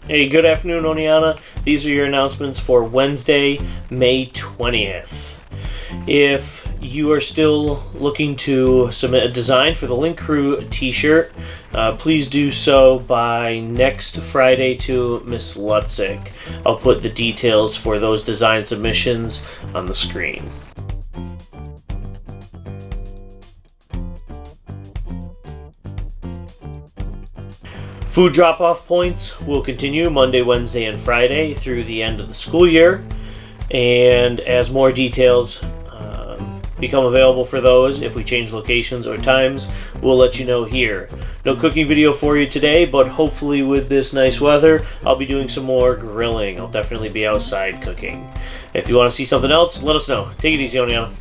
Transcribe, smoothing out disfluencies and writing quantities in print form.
Hey, good afternoon, Oneonta. These are your announcements for Wednesday, May 20th. If you are still looking to submit a design for the Link Crew t-shirt, please do so by next Friday to Miss Lutzik. I'll put the details for those design submissions on the screen. Food drop-off points will continue Monday, Wednesday, and Friday through the end of the school year. And as more details become available for those, if we change locations or times, we'll let you know here. No cooking video for you today, but hopefully with this nice weather, I'll be doing some more grilling. I'll definitely be outside cooking. If you want to see something else, let us know. Take it easy, Oneonta.